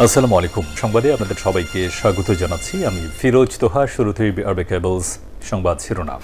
আসসালামু আলাইকুম। সংবাদে আপনাদের সবাইকে স্বাগত জানাচ্ছি। আমি ফিরোজ তোহা। শুরুতেই আরবে কেবলস সংবাদ শিরোনাম।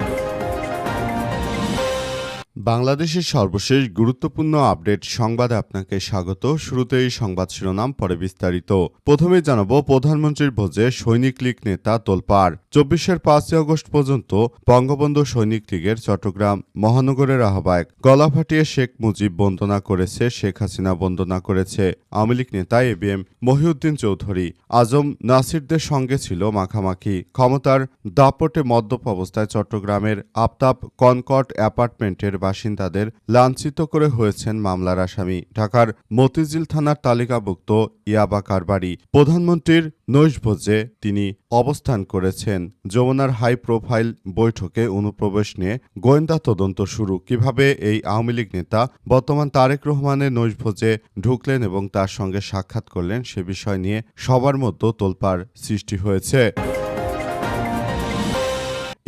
বাংলাদেশের সর্বশেষ গুরুত্বপূর্ণ আপডেট সংবাদে আপনাকে স্বাগত। শুরুতেই সংবাদ শিরোনাম, পরে বিস্তারিত। প্রথমে জানাবো, প্রধানমন্ত্রীর ভোজে সৈনিক লীগ নেতা তোলপাড়। ২৪-এর ৫ই আগস্ট পর্যন্ত বঙ্গবন্ধু সৈনিক লীগের চট্টগ্রাম মহানগরের আহ্বায়ক গলা ফাটিয়ে শেখ মুজিব বন্দনা করেছে, শেখ হাসিনা বন্দনা করেছে আওয়ামী লীগ নেতা এবিএম মহিউদ্দিন চৌধুরী। আজম নাসিরদের সঙ্গে ছিল মাখামাখি। ক্ষমতার দাপটে মদ্যপ অবস্থায় চট্টগ্রামের আফতাব কনকর্ড অ্যাপার্টমেন্টের বাসিন্দাদের লাঞ্ছিত করে হয়েছেন মামলার আসামি। ঢাকার মতিঝিল থানার তালিকাভুক্ত ইয়াবা কারবারি। প্রধানমন্ত্রীর নৈশভোজে তিনি অবস্থান করেছেন। যমুনার হাই প্রোফাইল বৈঠকে অনুপ্রবেশ নিয়ে গোয়েন্দা তদন্ত শুরু। কিভাবে এই আওয়ামী লীগ নেতা বর্তমান তারেক রহমানের নৈশভোজে ঢুকলেন এবং তার সঙ্গে সাক্ষাৎ করলেন, সে বিষয় নিয়ে সবার মধ্যে তোলপাড় সৃষ্টি হয়েছে।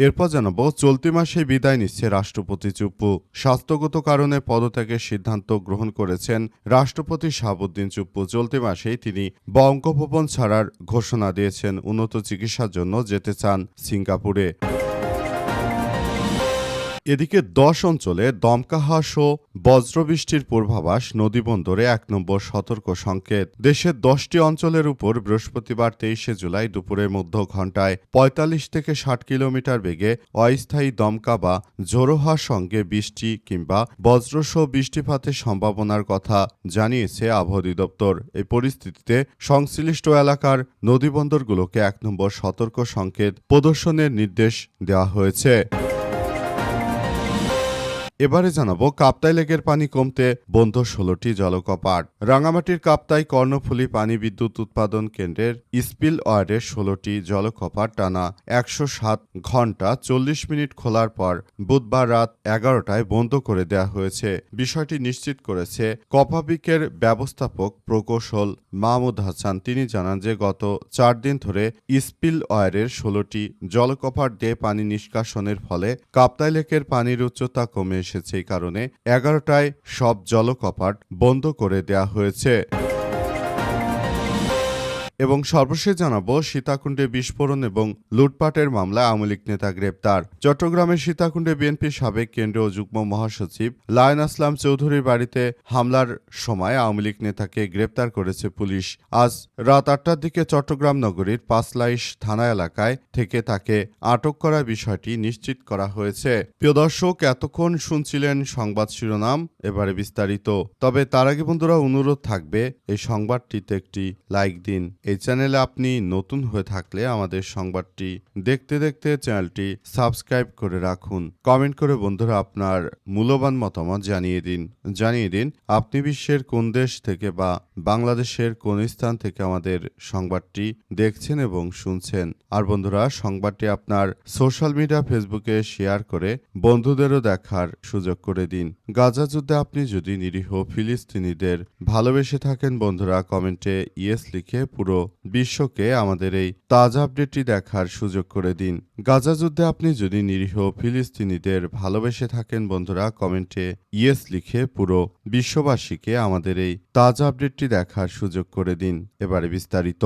এরপর জানাবো, চলতি মাসে বিদায় নিচ্ছে রাষ্ট্রপতি চুপ্পু। স্বাস্থ্যগত কারণে পদত্যাগের সিদ্ধান্ত গ্রহণ করেছেন রাষ্ট্রপতি শাহাবুদ্দিন চুপ্পু। চলতি মাসেই তিনি বঙ্গভবন ছাড়ার ঘোষণা দিয়েছেন। উন্নত চিকিৎসার জন্য যেতে চান সিঙ্গাপুরে। এদিকে ১০ অঞ্চলে দমকা হাওয়া ও বজ্রবৃষ্টির পূর্বাভাস। নদীবন্দরে ১ নম্বর সতর্ক সংকেত। দেশের ১০টি অঞ্চলের উপর বৃহস্পতিবার ২৩শে জুলাই দুপুরের মধ্য ঘণ্টায় ৪৫ থেকে ৬০ কিলোমিটার বেগে অস্থায়ী দমকা বা ঝোড়ো হাওয়ার সঙ্গে বৃষ্টি কিংবা বজ্রসহ বৃষ্টিপাতের সম্ভাবনার কথা জানিয়েছে আবহাওয়া অধিদপ্তর। এই পরিস্থিতিতে সংশ্লিষ্ট এলাকার নদীবন্দরগুলোকে ১ নম্বর সতর্ক সংকেত প্রদর্শনের নির্দেশ দেওয়া হয়েছে। এবারে জানাবো, কাপ্তাই লেকের পানি কমতে বন্ধ ১৬টি জলকপাট। রাঙামাটির কাপ্তাই কর্ণফুলী পানি বিদ্যুৎ উৎপাদন কেন্দ্রের স্পিল ওয়ার্ডের ১৬টি জলকপাট টানা ১০৭ ঘণ্টা ৪০ মিনিট খোলার পর বুধবার রাত ১১টায় বন্ধ করে দেওয়া হয়েছে। বিষয়টি নিশ্চিত করেছে কপাবিকের ব্যবস্থাপক প্রকৌশল মাহমুদ হাসান। তিনি জানান যে গত ৪ দিন ধরে স্পিল ওয়ারের ১৬টি জলকপাট দিয়ে পানি নিষ্কাশনের ফলে কাপ্তাই লেকের পানির উচ্চতা কমে এসেছে। এই কারণে ১১টায় সব জলকপাট বন্ধ করে দেয়া হয়েছে। এবং সর্বশেষ জানাবো, সীতাকুণ্ডে বিস্ফোরণ এবং লুটপাটের মামলায় আওয়ামী লীগ নেতা গ্রেপ্তার। চট্টগ্রামের সীতাকুণ্ডে বিএনপির সাবেক কেন্দ্রীয় যুগ্ম মহাসচিব লায়ন আসলাম চৌধুরীর বাড়িতে হামলার সময় আওয়ামী লীগ নেতাকে গ্রেপ্তার করেছে পুলিশ। আজ রাত ৮টার দিকে চট্টগ্রাম নগরীর পাঁচলাইশ থানা এলাকায় থেকে তাকে আটক করার বিষয়টি নিশ্চিত করা হয়েছে। প্রিয় দর্শক, এতক্ষণ শুনছিলেন সংবাদ শিরোনাম, এবারে বিস্তারিত। তবে তার আগে বন্ধুরা, অনুরোধ থাকবে এই সংবাদটিতে একটি লাইক দিন। এই চ্যানেলে আপনি নতুন হয়ে থাকলে আমাদের সংবাদটি দেখতে দেখতে চ্যানেলটি সাবস্ক্রাইব করে রাখুন। কমেন্ট করে বন্ধুরা আপনার মূল্যবান মতামত জানিয়ে দিন আপনি বিশ্বের কোন দেশ থেকে বা বাংলাদেশের কোন স্থান থেকে আমাদের সংবাদটি দেখছেন এবং শুনছেন। আর বন্ধুরা, সংবাদটি আপনার সোশ্যাল মিডিয়া ফেসবুকে শেয়ার করে বন্ধুদেরও দেখার সুযোগ করে দিন। গাজা যুদ্ধে আপনি যদি নিরীহ ফিলিস্তিনিদের ভালোবেসে থাকেন, বন্ধুরা কমেন্টে ইয়েস লিখে পুরো বিশ্বকে আমাদের এই তাজা আপডেটটি দেখার সুযোগ করে দিন। গাজা যুদ্ধে আপনি যদি নিরীহ ফিলিস্তিনিদের ভালোবেসে থাকেন, বন্ধুরা কমেন্টে ইয়েস লিখে পুরো বিশ্ববাসীকে আমাদের এই তাজা আপডেটটি দেখার সুযোগ করে দিন। এবারে বিস্তারিত।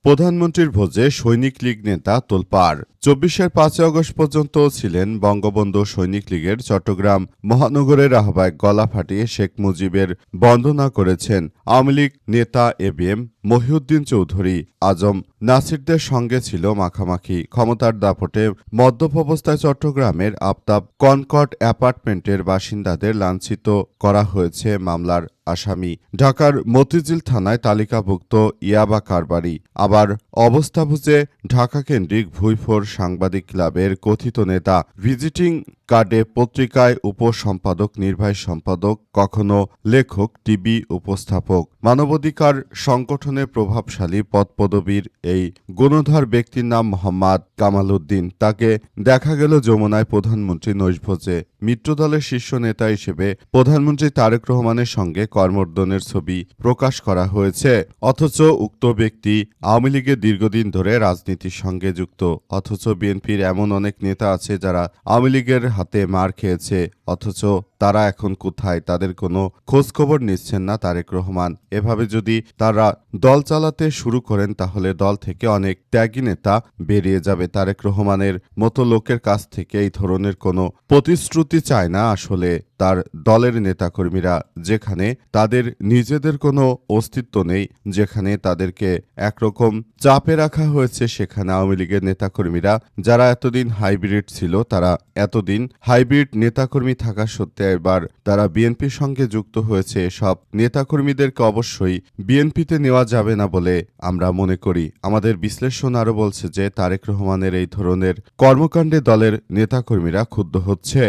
প্রধানমন্ত্রীর ভোজে সৈনিক লীগ নেতা তোলপাড়। ২৪-এর ৫ই আগস্ট পর্যন্ত ছিলেন বঙ্গবন্ধু সৈনিক লীগের চট্টগ্রাম মহানগরের আহ্বায়ক গলা ফাটিয়ে শেখ মুজিবের বন্দনা করেছেন আওয়ামী লীগ নেতা এবিএম মহিউদ্দিন চৌধুরী। আজম নাসিরদের সঙ্গে ছিল মাখামাখি। ক্ষমতার দাপটে মদ্যপ অবস্থায় চট্টগ্রামের আফতাব কনকর্ড অ্যাপার্টমেন্টের বাসিন্দাদের লাঞ্ছিত করা হয়েছে মামলার আসামি। ঢাকার মতিঝিল থানায় তালিকাভুক্ত ইয়াবা কারবারি। আবার অবস্থা বুঝে ঢাকা কেন্দ্রিক ভুইফোর সাংবাদিক ক্লাবের কথিত নেতা। ভিজিটিং কার্ডে পত্রিকায় উপসম্পাদক, নির্বাহী সম্পাদক, কখনো লেখক, টিভি উপস্থাপক। মানবাধিকার সংগঠনে প্রভাবশালী পদপদবীর এই গুণধর ব্যক্তির নাম মোহাম্মদ কামাল উদ্দিন। তাকে দেখা গেল যমুনায় প্রধানমন্ত্রী নৈশভোজে। মিত্রদলের শীর্ষ নেতা হিসেবে প্রধানমন্ত্রী তারেক রহমানের সঙ্গে করমর্দনের ছবি প্রকাশ করা হয়েছে। অথচ উক্ত ব্যক্তি আওয়ামী লীগের দীর্ঘদিন ধরে রাজনীতির সঙ্গে যুক্ত। অথচ বিএনপির এমন অনেক নেতা আছে যারা আওয়ামী লীগের হাতে মার খেয়েছে, অথচ তারা এখন কোথায়, তাদের কোনো খোঁজখবর নিচ্ছেন না তারেক রহমান। এভাবে যদি তারা দল চালাতে শুরু করেন তাহলে দল থেকে অনেক ত্যাগী নেতা বেরিয়ে যাবে। তারেক রহমানের মতো লোকের কাছ থেকে এই ধরনের কোনো প্রতিশ্রুতি চায় না আসলে তার দলের নেতাকর্মীরা, যেখানে তাদের নিজেদের কোনো অস্তিত্ব নেই, যেখানে তাদেরকে একরকম চাপে রাখা হয়েছে, সেখানে আওয়ামী লীগের নেতাকর্মীরা যারা এতদিন হাইব্রিড ছিল, তারা এতদিন হাইব্রিড নেতাকর্মী থাকা সত্ত্বেও এবার তারা বিএনপির সঙ্গে যুক্ত হয়েছে। সব নেতাকর্মীদেরকে অবশ্যই বিএনপিতে নেওয়া যাবে না বলে আমরা মনে করি। আমাদের বিশ্লেষণ আরও বলছে যে তারেক রহমানের এই ধরনের কর্মকাণ্ডে দলের নেতাকর্মীরা ক্ষুব্ধ হচ্ছে।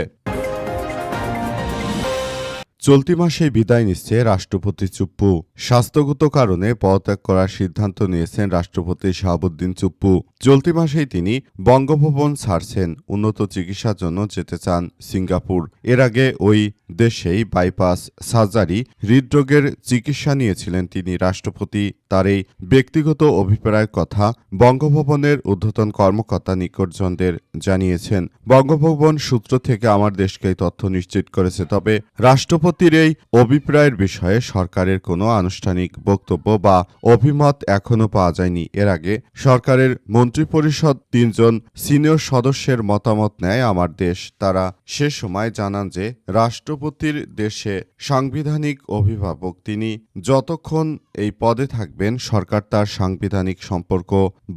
চলতি মাসেই বিদায় নিচ্ছে রাষ্ট্রপতি চুপ্পু। স্বাস্থ্যগত কারণে পদত্যাগ করার সিদ্ধান্ত নিয়েছেন রাষ্ট্রপতি শাহাবুদ্দিন চুপ্পু। চলতি মাসেই তিনি বঙ্গভবন ছাড়ছেন, উন্নত চিকিৎসার জন্য যেতে চান সিঙ্গাপুর। এর আগে ওই দেশেই বাইপাস সার্জারি, হৃদরোগের চিকিৎসা নিয়েছিলেন তিনি। রাষ্ট্রপতি তার এই ব্যক্তিগত অভিপ্রায়ের কথা বঙ্গভবনের ঊর্ধ্বতন কর্মকর্তা নিকটজনদের জানিয়েছেন। বঙ্গভবন সূত্র থেকে আমার দেশকে এই তথ্য নিশ্চিত করেছে। তবে রাষ্ট্রপতির এই অভিপ্রায়ের বিষয়ে সরকারের কোনো আনুষ্ঠানিক বক্তব্য বা অভিমত এখনও পাওয়া যায়নি। এর আগে সরকারের মন্ত্রিপরিষদ ৩ জন সিনিয়র সদস্যের মতামত নেয় আমার দেশ। তারা সে সময় জানান যে রাষ্ট্রপতির দেশে সাংবিধানিক অভিভাবক, তিনি যতক্ষণ এই পদে থাকবেন সরকার তার সাংবিধানিক সম্পর্ক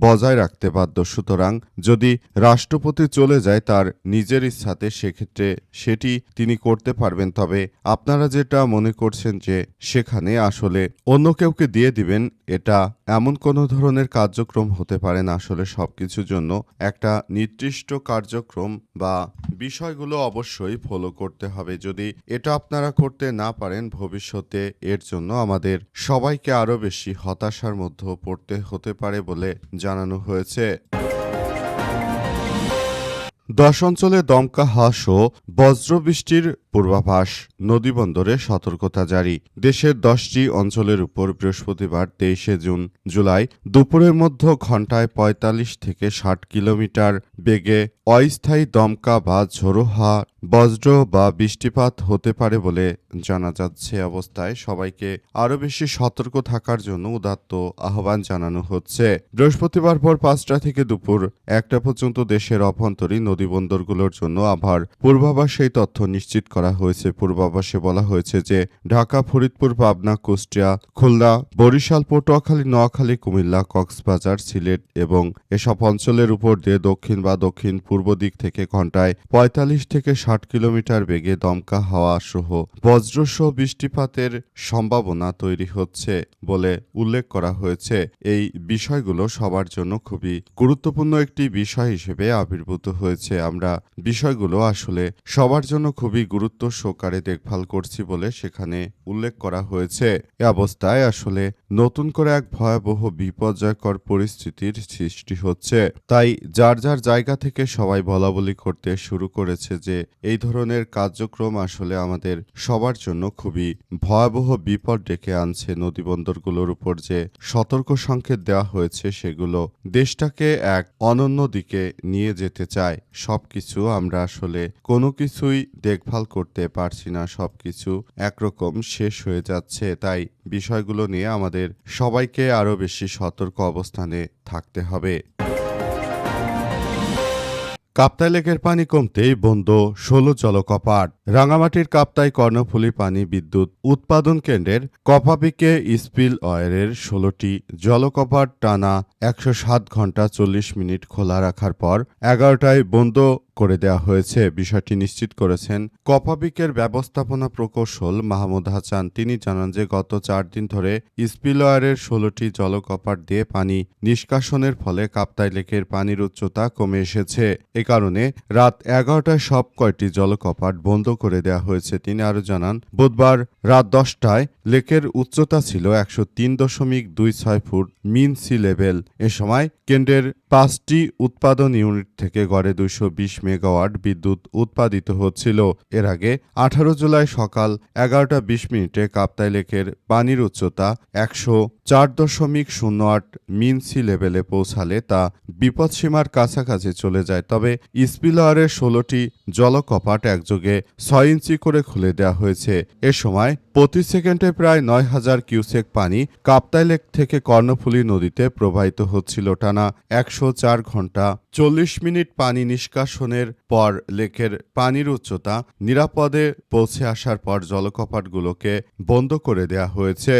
বজায় রাখতে বাধ্য। সুতরাং যদি রাষ্ট্রপতি চলে যায় তার নিজের ইচ্ছাতে, সেক্ষেত্রে সেটি তিনি করতে পারবেন। তবে আপনারা যেটা মনে করছেন যে সেখানে আসলে অন্য কেউকে দিয়ে দিবেন, এটা এমন কোনো ধরনের কার্যক্রম হতে পারে না। আসলে সবকিছুর জন্য একটা নির্দিষ্ট কার্যক্রম বা বিষয়গুলো অবশ্যই ফলো করতে হবে। যদি এটা আপনারা করতে না পারেন, ভবিষ্যতে এর জন্য আমাদের সবাইকে আরও বেশি হতাশার মধ্যে পড়তে হতে পারে বলে জানানো হয়েছে। 10 অঞ্চলে দমকা হ্রাস ও বজ্রবৃষ্টির পূর্বাভাস, নদীবন্দরে সতর্কতা জারি। দেশের 10টি অঞ্চলের উপর বৃহস্পতিবার 23 জুলাই দুপুরের মধ্যে ঘণ্টায় 45 থেকে 60 কিলোমিটার বেগে অস্থায়ী দমকা বা ঝোড়ো হাওয়া, বজ্র বা বৃষ্টিপাত হতে পারে বলে জানা যাচ্ছে। অবস্থায় সবাইকে আরও বেশি সতর্ক থাকার জন্য উদাত্ত আহ্বান জানানো হচ্ছে। বৃহস্পতিবার ভোর 5টা থেকে দুপুর 1টা পর্যন্ত দেশের অভ্যন্তরীণ নদীবন্দরগুলোর জন্য আবহাওয়ার পূর্বাভাসে এই তথ্য নিশ্চিত করা হয়েছে। পূর্বাভাসে বলা হয়েছে যে ঢাকা, ফরিদপুর, পাবনা, কুষ্টিয়া, খুলনা, বরিশাল, পটুয়াখালী, নোয়াখালী, কুমিল্লা, কক্সবাজার, সিলেট এবং এসব অঞ্চলের উপর দিয়ে দক্ষিণ বা দক্ষিণ পূর্ব দিক থেকে ঘণ্টায় 45 থেকে 60 কিলোমিটার বেগে দমকা হাওয়া সহ বজ্রসহ বৃষ্টিপাতের সম্ভাবনা তৈরি হচ্ছে বলে উল্লেখ করা হয়েছে। এই বিষয়গুলো সবার জন্য খুবই গুরুত্বপূর্ণ একটি বিষয় হিসেবে আবির্ভূত হয়েছে। আমরা বিষয়গুলো আসলে সবার জন্য খুবই গুরুত্ব সহকারে দেখভাল করছি বলে সেখানে উল্লেখ করা হয়েছে। এ অবস্থায় আসলে নতুন করে এক ভয়াবহ বিপর্যয়কর পরিস্থিতির সৃষ্টি হচ্ছে। তাই যার যার জায়গা থেকে সবাই বলাবলি করতে শুরু করেছে যে এই ধরনের কার্যক্রম আসলে আমাদের সবার জন্য খুবই ভয়াবহ বিপদ ডেকে আনছে। নদীবন্দরগুলোর উপর যে সতর্ক সংকেত দেওয়া হয়েছে সেগুলো দেশটাকে এক অনন্য দিকে নিয়ে যেতে চায়। সবকিছু আমরা আসলে কোনো কিছুই দেখভাল করতে পারছি না, সবকিছু একরকম শেষ হয়ে যাচ্ছে। তাই বিষয়গুলো নিয়ে আমাদের সবাইকে আরও বেশি সতর্ক অবস্থানে থাকতে হবে। কাপ্তাই লেকের পানি কমতেই বন্ধ 16 জলকপাট। রাঙামাটির কাপ্তাই কর্ণফুলী পানি বিদ্যুৎ উৎপাদন কেন্দ্রের কপাবিকে স্পিল ওয়ারের 16টি জলকপাট টানা 107 ঘণ্টা 40 মিনিট খোলা রাখার পর 11টায় বন্ধ করে দেওয়া হয়েছে। বিষয়টি নিশ্চিত করেছেন কপাবিকের ব্যবস্থাপনা প্রকৌশল মাহমুদ হাসান। তিনি জানান যে গত 4 দিন ধরে স্পিলওয়ারের 16টি জলকপাট দিয়ে পানি নিষ্কাশনের ফলে কাপ্তাই লেকের পানির উচ্চতা কমে এসেছে। এ কারণে রাত 11টায় সব কয়টি জলকপাট বন্ধ করে দেওয়া হয়েছে। তিনি আরও জানান, বুধবার রাত 10টায় লেকের উচ্চতা ছিল 103.26 ফুট মিন সি লেভেল। এ সময় কেন্দ্রের 5টি উৎপাদন ইউনিট থেকে গড়ে 220 মেগাওয়াট বিদ্যুৎ উৎপাদিত হচ্ছিল। এর আগে 18 জুলাই সকাল 11টা 20 মিনিটে কাপ্তাই লেকের পানির উচ্চতা 104.08 মিন সি লেভেলে পৌঁছালে তা বিপদসীমার কাছাকাছি চলে যায়। তবে স্পিলওয়ারের 16টি জলকপাট একযোগে 6 ইঞ্চি করে খুলে দেওয়া হয়েছে। এ সময় প্রতি সেকেন্ডে প্রায় 9,000 কিউসেক পানি কাপ্তাই লেক থেকে কর্ণফুলী নদীতে প্রবাহিত হচ্ছিল টানা 104 ঘন্টা 40 মিনিট। পানি নিষ্কাশনের পর লেকের পানির উচ্চতা নিরাপদে পৌঁছে আসার পর জলকপাটগুলোকে বন্ধ করে দেওয়া হয়েছে।